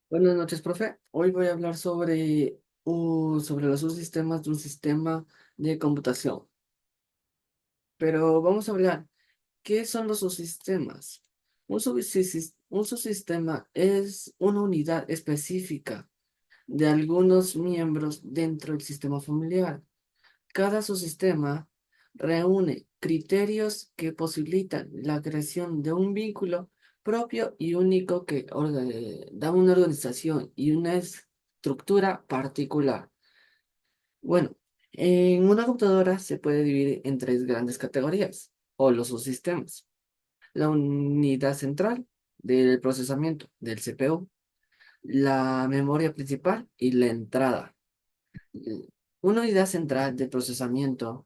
Buenas noches, profe. Hoy voy a hablar sobre los subsistemas de un sistema de computación. Pero vamos a hablar, ¿qué son los subsistemas? Un subsistema es una unidad específica de algunos miembros dentro del sistema familiar. Cada subsistema reúne criterios que posibilitan la creación de un vínculo propio y único que da una organización y una estructura particular. Bueno, en una computadora se puede dividir en tres grandes categorías o los subsistemas. La unidad central del procesamiento del CPU, la memoria principal y la entrada. Una unidad central de procesamiento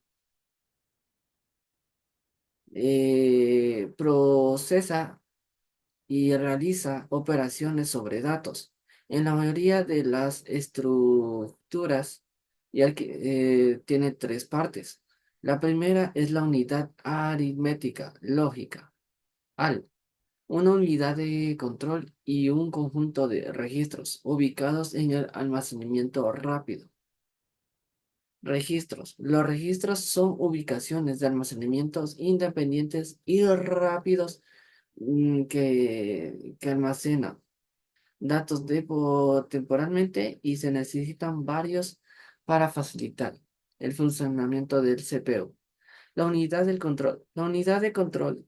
procesa y realiza operaciones sobre datos. En la mayoría de las estructuras tiene tres partes. La primera es la unidad aritmética, lógica, AL, una unidad de control y un conjunto de registros ubicados en el almacenamiento rápido. Registros. Los registros son ubicaciones de almacenamientos independientes y rápidos que almacenan datos temporalmente y se necesitan varios para facilitar el funcionamiento del CPU. La unidad del control. La unidad de control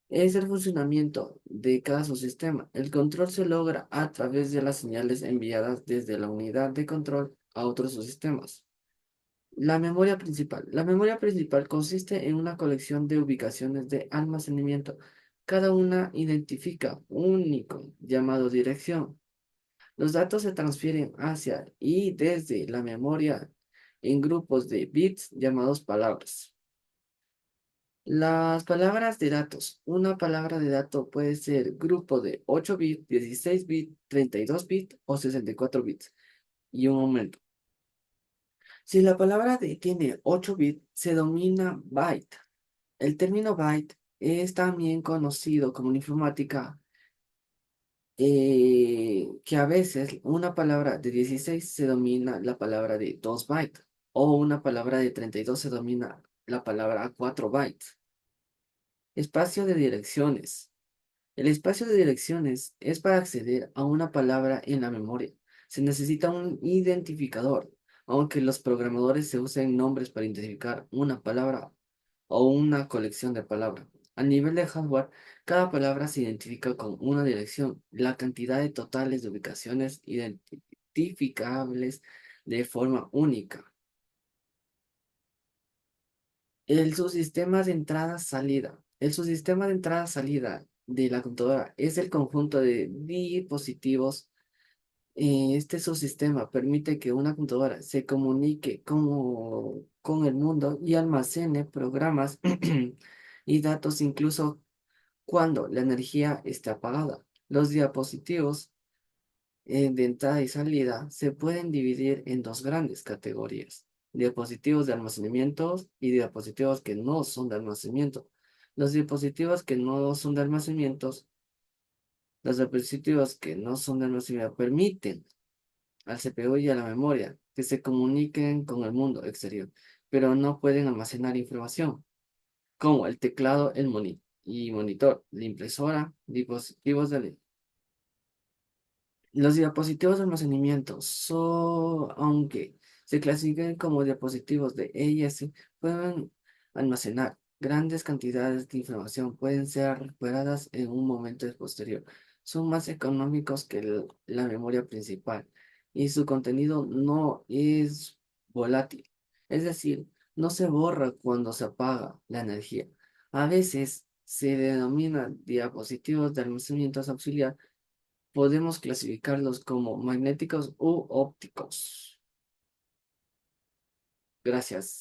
es el funcionamiento de cada subsistema. El control se logra a través de las señales enviadas desde la unidad de control a otros subsistemas. La memoria principal. La memoria principal consiste en una colección de ubicaciones de almacenamiento. Cada una identifica un único llamado dirección. Los datos se transfieren hacia y desde la memoria en grupos de bits llamados palabras. Las palabras de datos. Una palabra de dato puede ser grupo de 8 bits, 16 bits, 32 bits o 64 bits. Y un aumento. Si la tiene 8 bits, se denomina byte. El término byte es también conocido como en informática, que a veces una palabra de 16 se domina la palabra de 2 bytes o una palabra de 32 se domina la palabra 4 bytes. Espacio de direcciones. El espacio de direcciones es para acceder a una palabra en la memoria. Se necesita un identificador, aunque los programadores se usen nombres para identificar una palabra o una colección de palabras. A nivel de hardware, cada palabra se identifica con una dirección, la cantidad de totales de ubicaciones identificables de forma única. El subsistema de entrada-salida. El subsistema de entrada-salida de la computadora es el conjunto de dispositivos. Este subsistema permite que una computadora se comunique con el mundo y almacene programas y datos incluso cuando la energía está apagada. Los dispositivos de entrada y salida se pueden dividir en dos grandes categorías: dispositivos de almacenamiento y dispositivos que no son de almacenamiento. Los dispositivos que no son de almacenamiento, los dispositivos que no son de almacenamiento permiten al CPU y a la memoria que se comuniquen con el mundo exterior, pero no pueden almacenar información, como el teclado, y monitor, la impresora, dispositivos de los dispositivos de almacenamiento, aunque se clasifiquen como dispositivos de EIS, pueden almacenar grandes cantidades de información, pueden ser recuperadas en un momento posterior. Son más económicos que la memoria principal y su contenido no es volátil, es decir, no se borra cuando se apaga la energía. A veces se denominan dispositivos de almacenamiento auxiliar. Podemos clasificarlos como magnéticos u ópticos. Gracias.